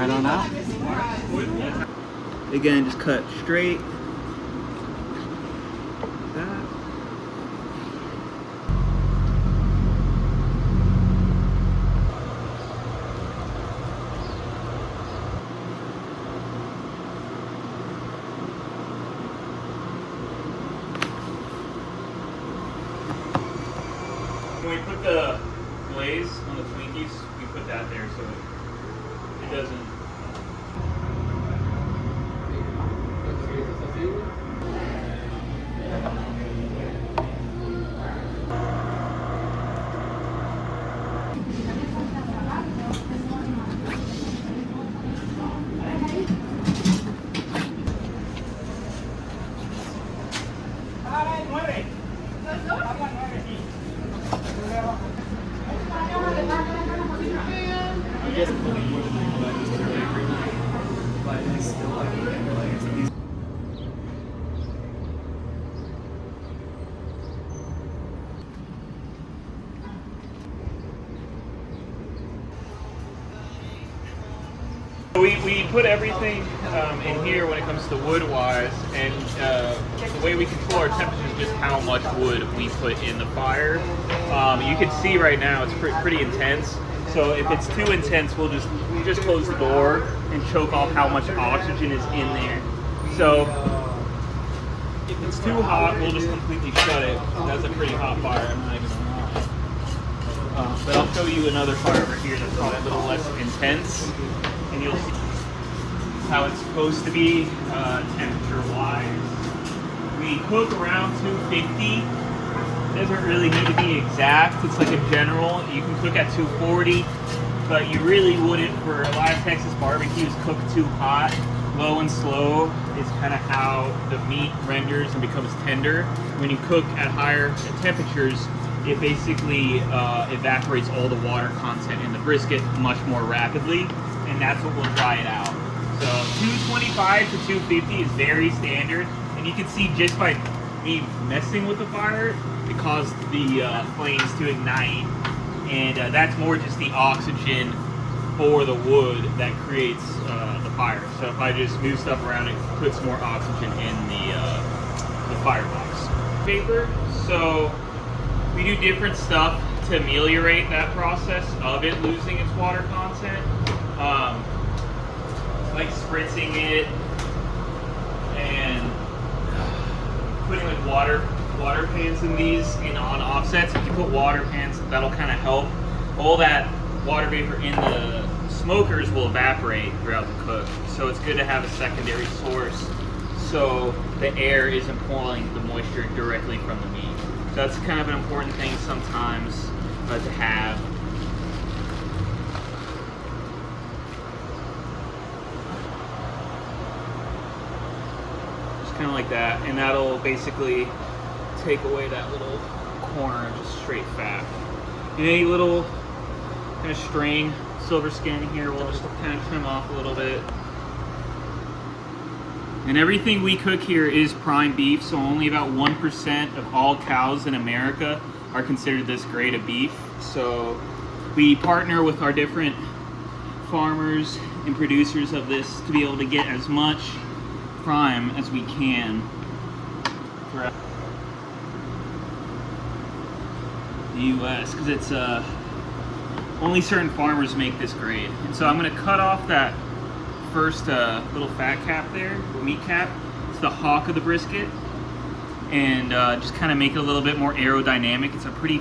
right on out. Again, just cut straight. That. When we put the glaze on the Twinkies, we put that there so it doesn't. We put everything in here when it comes to wood-wise, and the way we control our temperature is just how much wood we put in the fire. You can see right now it's pretty intense. So if it's too intense, we'll just close the door and choke off how much oxygen is in there. So if it's too hot, we'll just completely shut it. That's a pretty hot fire, I'm not even gonna lie. But I'll show you another fire over here that's probably a little less intense, and you'll see how it's supposed to be temperature-wise. We cook around 250. It doesn't really need to be exact. It's like a general. You can cook at 240, but you really wouldn't for a lot of Texas barbecues cook too hot. Low and slow is kind of how the meat renders and becomes tender. When you cook at higher temperatures, it basically evaporates all the water content in the brisket much more rapidly, and that's what will dry it out. So 225 to 250 is very standard, and you can see just by me messing with the fire, it caused the flames to ignite, and that's more just the oxygen for the wood that creates the fire. So if I just move stuff around, it puts more oxygen in the firebox. Paper, so we do different stuff to ameliorate that process of it losing its water content. Like spritzing it and putting like water pans in these on offsets. If you put water pans, that'll kind of help. All that water vapor in the smokers will evaporate throughout the cook. So it's good to have a secondary source so the air isn't pulling the moisture directly from the meat. So that's kind of an important thing sometimes to have. Kind of like that, and that'll basically take away that little corner of just straight fat. And any little kind of string, silver skin here, we'll just kind of trim off a little bit. And everything we cook here is prime beef, so only about 1% of all cows in America are considered this grade of beef. So we partner with our different farmers and producers of this to be able to get as much prime as we can throughout the US, because it's only certain farmers make this grade. And so I'm going to cut off that first little fat cap there, meat cap. It's the hock of the brisket, and just kind of make it a little bit more aerodynamic. It's a pretty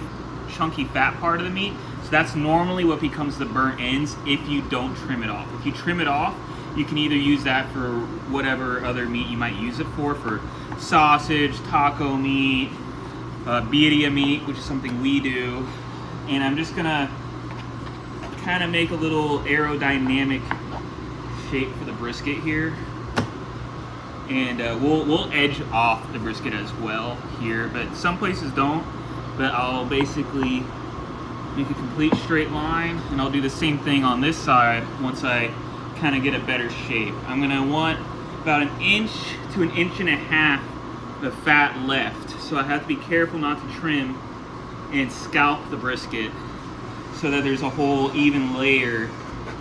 chunky fat part of the meat, so that's normally what becomes the burnt ends if you don't trim it off. If you trim it off, you can either use that for whatever other meat you might use it for sausage, taco meat, birria meat, which is something we do. And I'm just gonna kind of make a little aerodynamic shape for the brisket here. And we'll edge off the brisket as well here, but some places don't. But I'll basically make a complete straight line, and I'll do the same thing on this side once I kind of get a better shape. I'm gonna want about 1 inch to 1.5 inches of fat left, so I have to be careful not to trim and scalp the brisket so that there's a whole even layer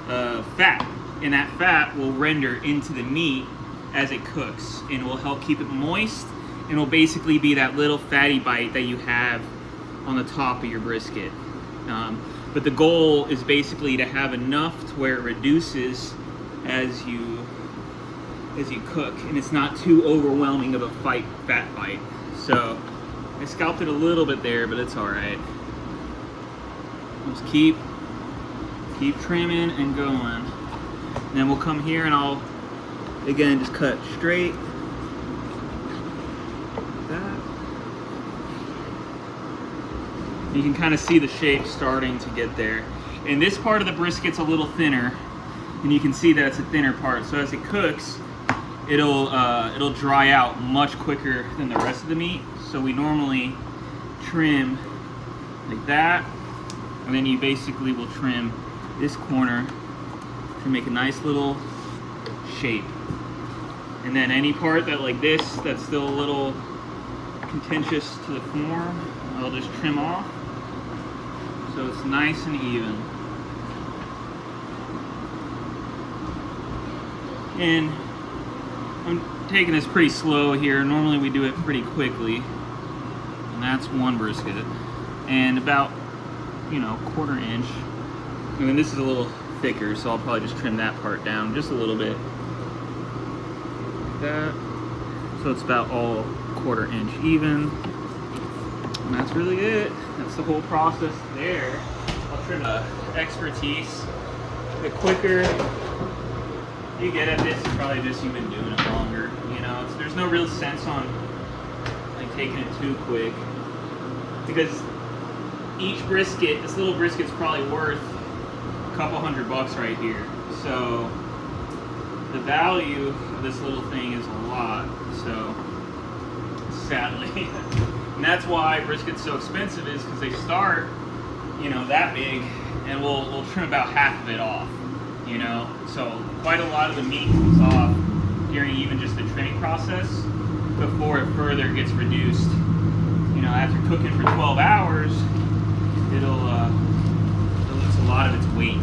of fat and that fat will render into the meat as it cooks, and will help keep it moist, and will basically be that little fatty bite that you have on the top of your brisket. But the goal is basically to have enough to where it reduces as you cook, and it's not too overwhelming of a fat bite. So I scalped it a little bit there, but it's all right. Just keep trimming and going. And then we'll come here and I'll again just cut straight. Like that. You can kind of see the shape starting to get there. And this part of the brisket's a little thinner, and you can see that it's a thinner part. So as it cooks, it'll dry out much quicker than the rest of the meat. So we normally trim like that, and then you basically will trim this corner to make a nice little shape. And then any part that like this that's still a little contentious to the form, I'll just trim off so it's nice and even. And I'm taking this pretty slow here. Normally we do it pretty quickly. And that's one brisket. And about, you know, 1/4 inch. And then this is a little thicker, so I'll probably just trim that part down just a little bit. Like that. So it's about all 1/4 inch even. And that's really it. That's the whole process there. I'll trim the expertise. The quicker you get at this, it's probably just you've been doing it longer. You know, there's no real sense on like taking it too quick, because each brisket, this little brisket's probably worth a couple $100 right here. So the value of this little thing is a lot. So sadly, and that's why brisket's so expensive, is because they start, you know, that big, and we'll trim about half of it off. You know, so quite a lot of the meat comes off during even just the trimming process before it further gets reduced. You know, after cooking for 12 hours, it'll lose a lot of its weight.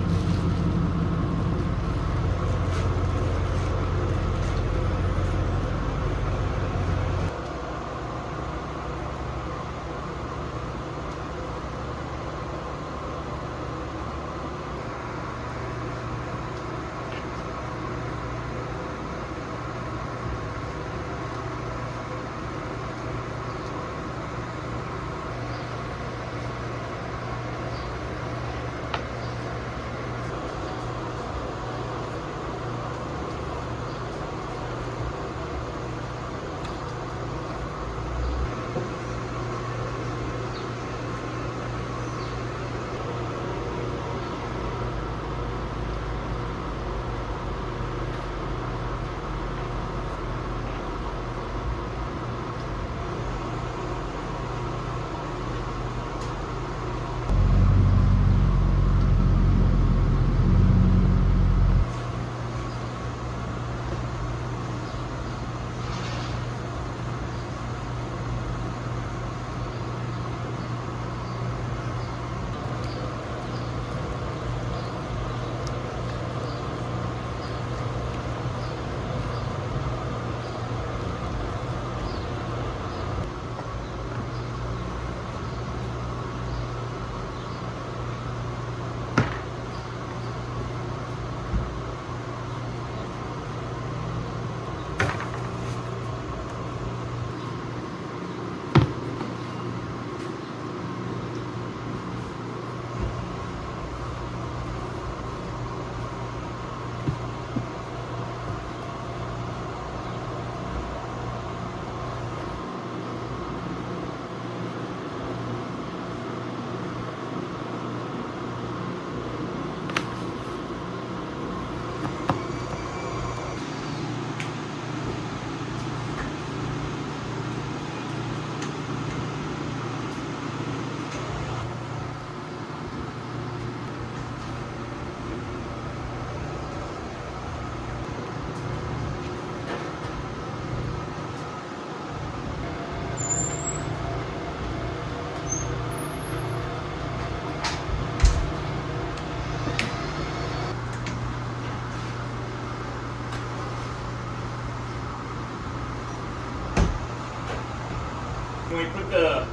when we put the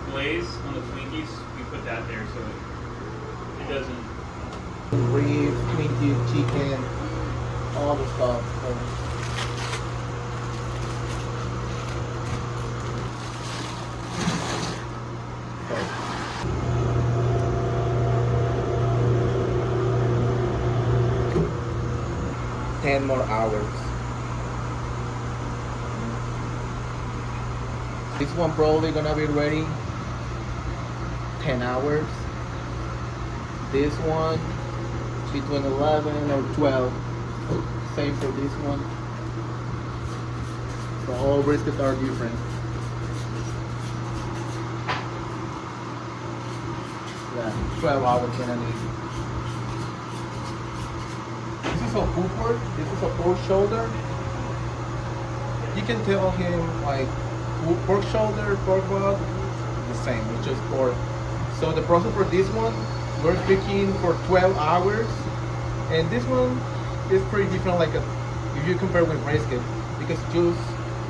glaze on the Twinkies, we put that there so it doesn't. Ribs, Twinkies, chicken, all the stuff. So. 10 more hours. This one probably gonna be ready 10 hours. This one between 11 or 12. Same for this one. So all briskets are different. Yeah, 12 hours gonna need. This is a pulled pork. This is a pork shoulder. You can tell him like pork shoulder, pork butt, the same. It's just pork. So the process for this one, we're cooking for 12 hours, and this one is pretty different. Like if you compare with brisket, because just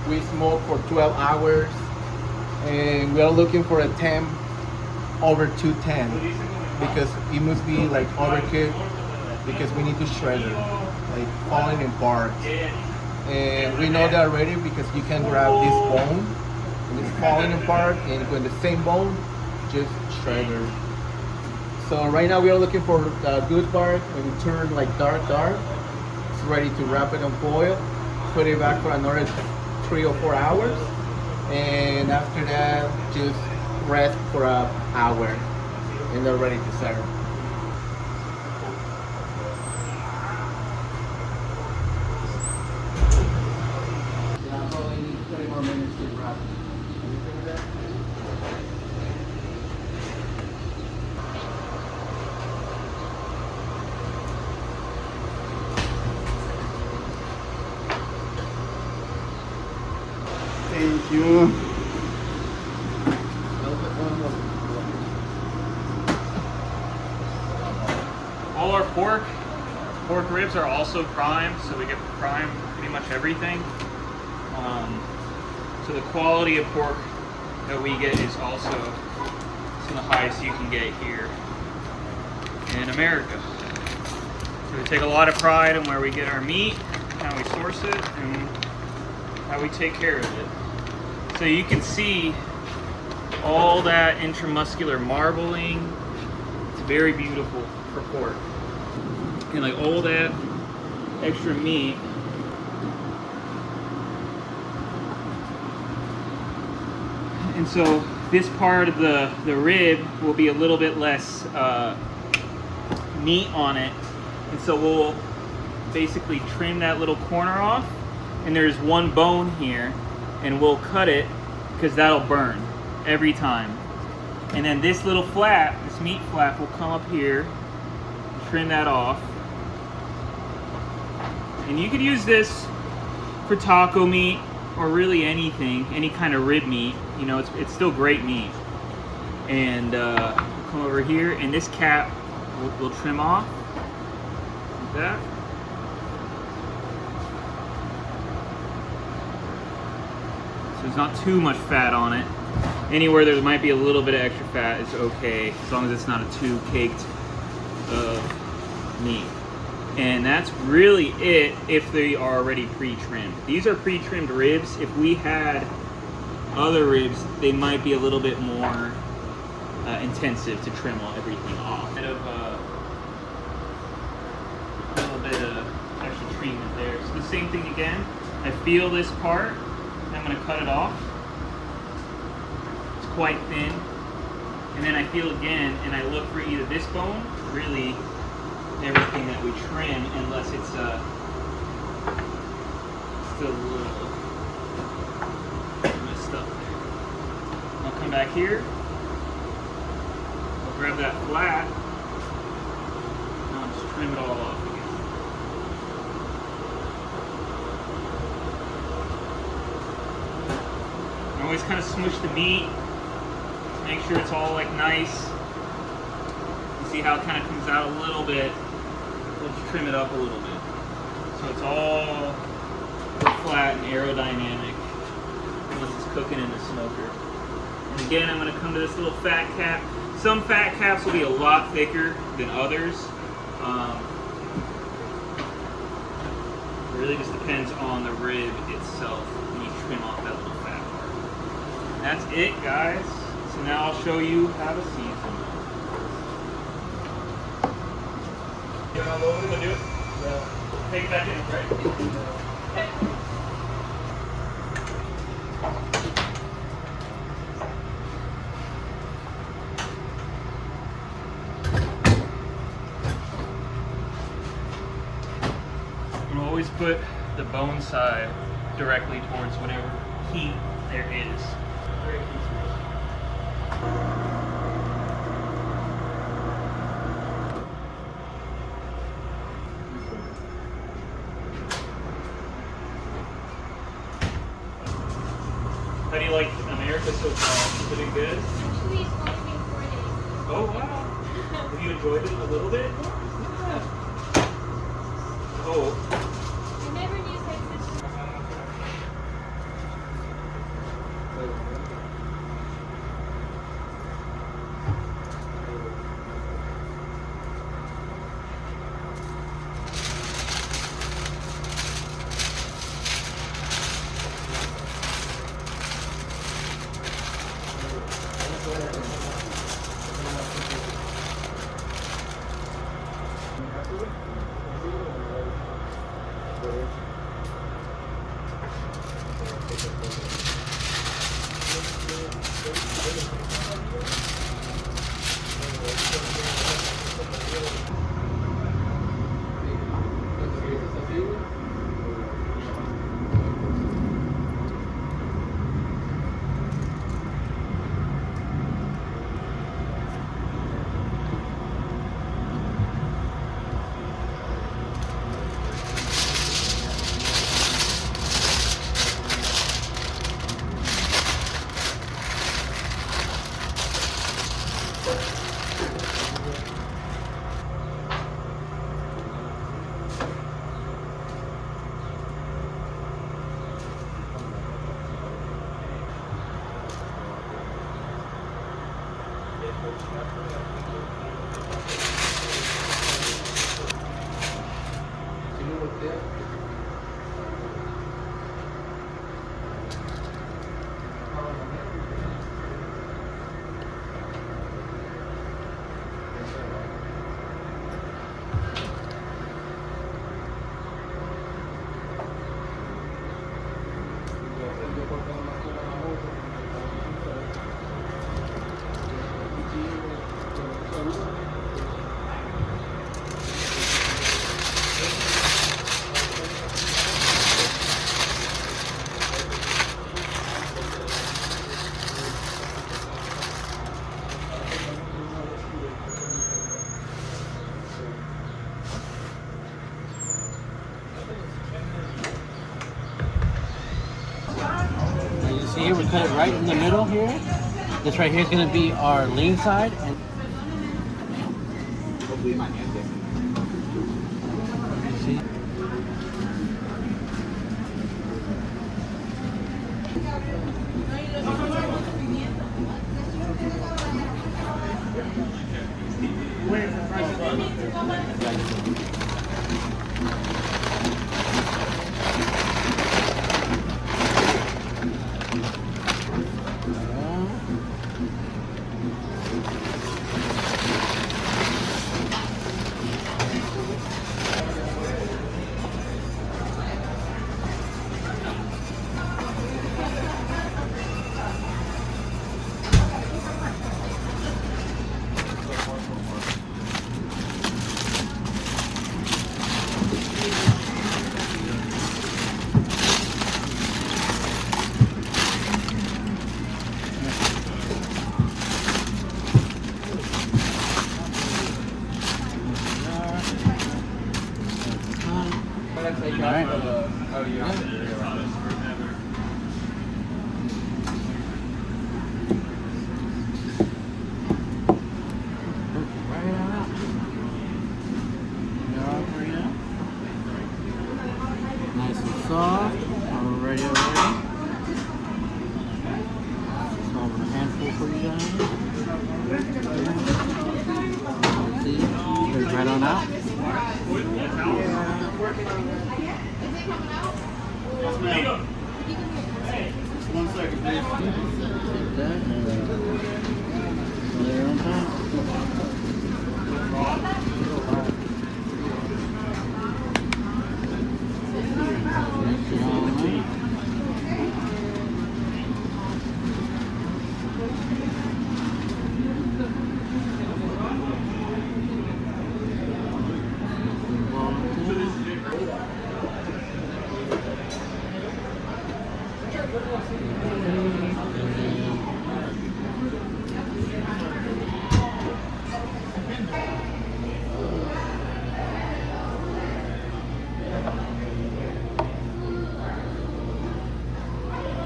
we smoke for 12 hours, and we are looking for a temp over 210 because it must be like overcooked. Because we need to shred it, like falling apart. And we know that already because you can grab this bone and it's falling apart, and with the same bone, just shred it. So right now we are looking for the good part. When it turns like dark, it's ready to wrap it in foil, put it back for another 3 or 4 hours, and after that just rest for an hour, and they're ready to serve. Thank you. All our pork ribs are also primed, so we get prime pretty much everything. So the quality of pork that we get is also some of the highest you can get here in America. So we take a lot of pride in where we get our meat, how we source it, and how we take care of it. So you can see all that intramuscular marbling. It's very beautiful for pork. And like all that extra meat and so this part of the rib will be a little bit less meat on it, and so we'll basically trim that little corner off, and there's one bone here, and we'll cut it because that'll burn every time. And then this little flap, this meat flap, will come up here, trim that off. And you could use this for taco meat or really anything, any kind of rib meat. You know, it's still great meat. And we'll come over here, and this cap we'll trim off like that. So there's not too much fat on it. Anywhere there might be a little bit of extra fat is okay, as long as it's not too caked of meat. And that's really it if they are already pre-trimmed. These are pre-trimmed ribs. If we had other ribs, they might be a little bit more intensive to trim everything off. A little bit of extra treatment there. So the same thing again. I feel this part. I'm going to cut it off. It's quite thin. And then I feel again, and I look for either this bone, really everything that we trim, unless it's still a little messed up there. I'll come back here. I'll grab that flat. And I'll just trim it all off again. I always kind of smoosh the meat, make sure it's all like nice. You see how it kind of comes out a little bit. We'll just trim it up a little bit. So it's all flat and aerodynamic, unless it's cooking in the smoker. Again, I'm going to come to this little fat cap. Some fat caps will be a lot thicker than others. It really just depends on the rib itself when you trim off that little fat part. And that's it, guys. So now I'll show you how to season. Get it all over, we'll do it? Yeah. Take it back in, right? Okay. You always put the bone side directly towards whatever heat there is. How do you like America so far? Is it good? Actually, it's only been 4 days. Oh wow! Have you enjoyed it a little bit? Yeah. Oh. I never knew Texas. See here, we cut it right in the middle here. This right here is going to be our lean side. And see? Soft, already. So a handful coming out? One second, please. Take that and put it on top. Mix it all in.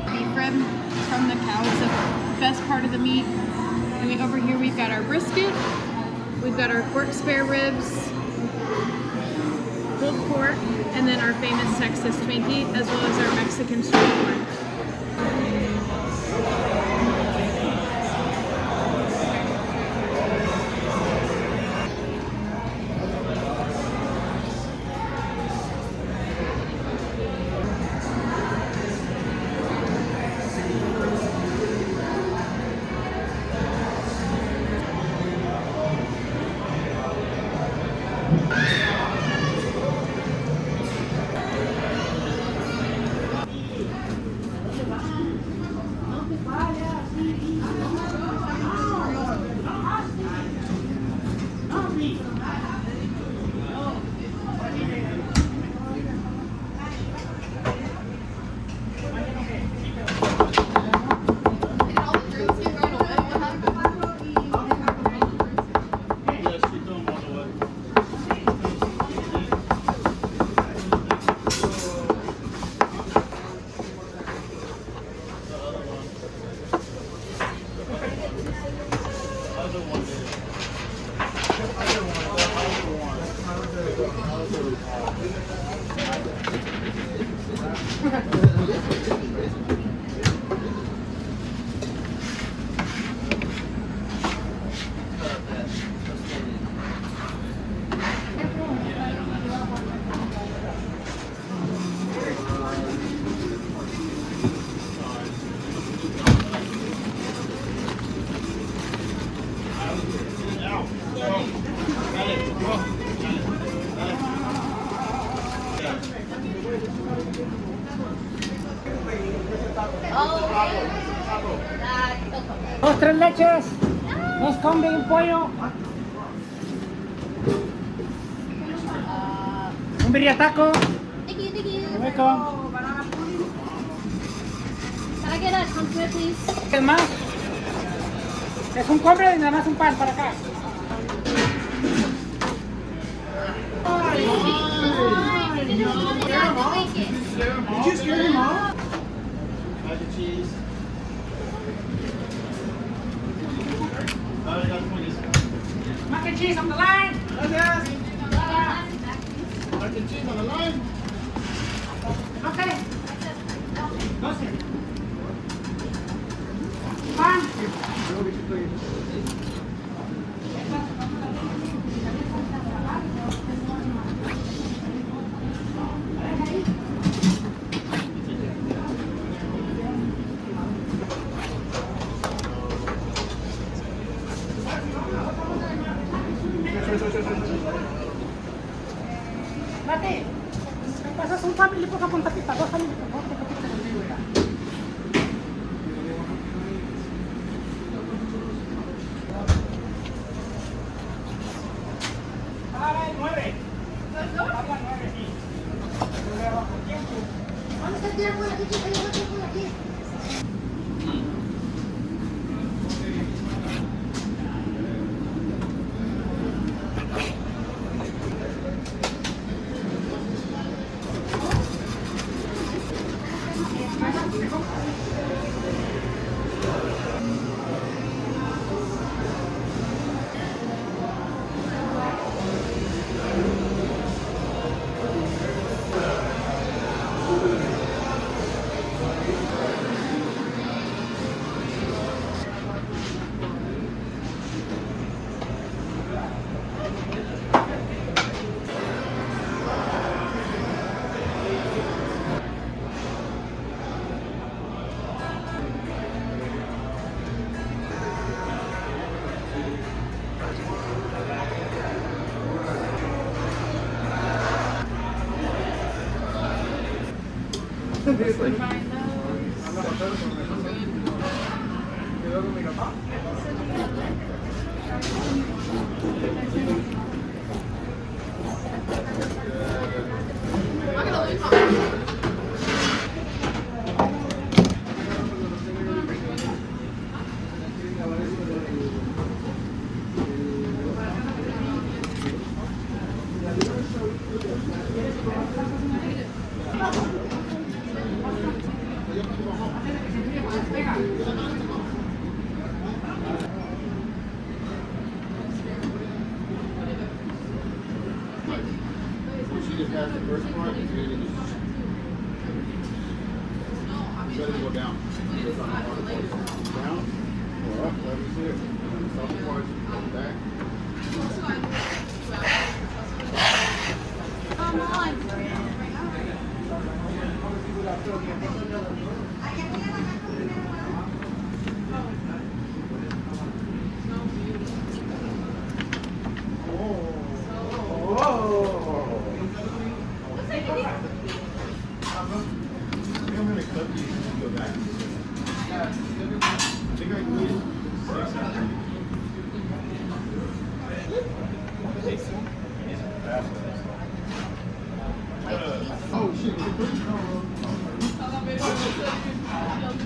Beef rib from the cow. It's the best part of the meat. And over here we've got our brisket. We've got our pork spare ribs, pulled pork, and then our famous Texas Twinkie, as well as our Mexican street corn. Dos, tres leches, dos combi y un pollo, un birriataco. Thank you, thank you. You're welcome. Can I get a compliment, please? ¿Qué más? Es un combi y nada más un pan para acá. Did you scare him off? Mac and cheese. I got Twinkies. Mac and cheese on the line. Gracias. Mac and cheese on the line. Okay. 12. Pan. Mati, me pasas un family po sa tapita, dos family po sa tapita contigo ya. Para el 9. Para el 9, sí. ¿Dónde está el teléfono aquí, chico? Yo no tengo aquí. Trying She just has the first part, and then you just let it go down. It's on the hard part. Down or up, let me see it. And the soft parts go back. Come on.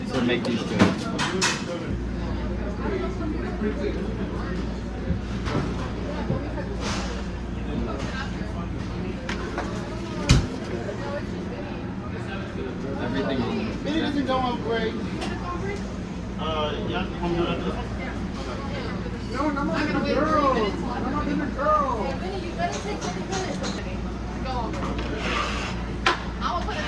So make these good. Everything on it. It doesn't go up great. Yeah, I'm doing this. No, no, no, the girl. No, no, the girl. You better take 30 minutes. Go. I will put it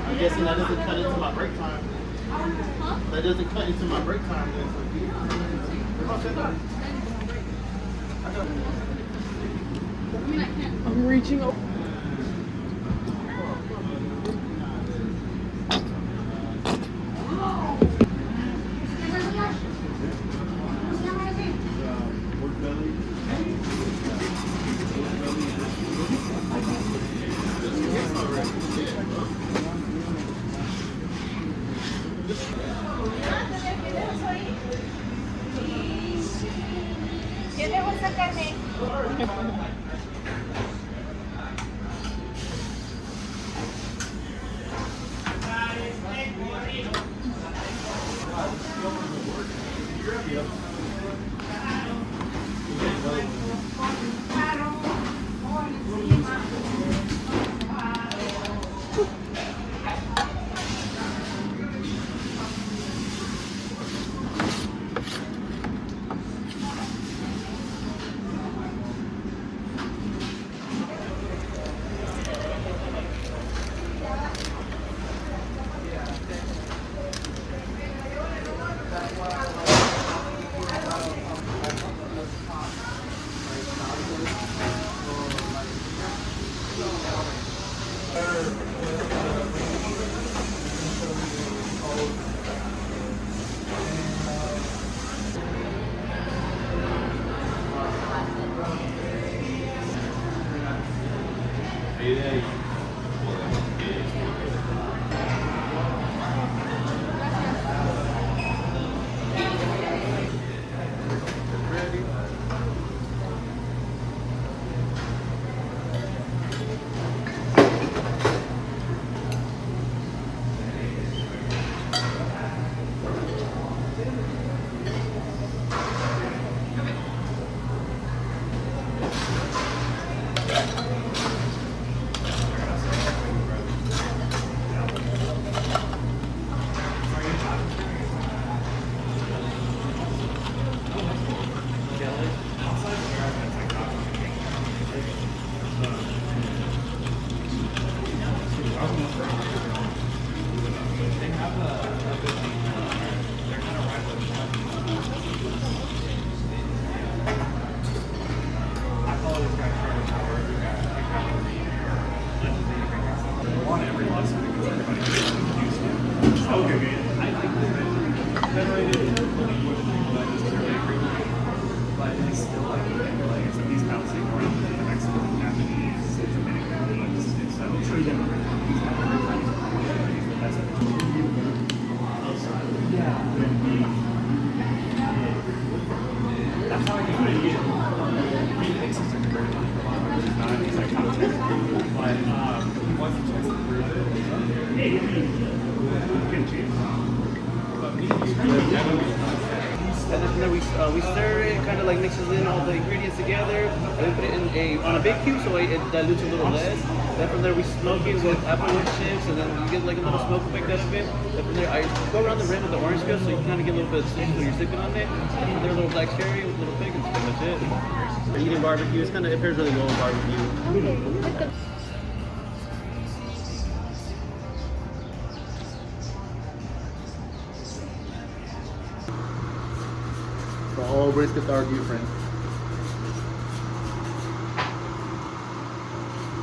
I'm guessing that doesn't cut into my break time. That doesn't cut into my break time. I'm reaching over. once the chest And then we stir it, kind of like mixes in all the ingredients together. Then we put it on a big cube so it dilutes a little less. Then from there we smoke it with applewood chips, and then you get like a little smoke effect out of it. Then from there I go around the rim with the orange peel so you kind of get a little bit of sweet when you're sipping on it. And from there a little black cherry with a little pig, and that's pretty much it. Eating barbecue, it pairs really well with barbecue. So all briskets are different.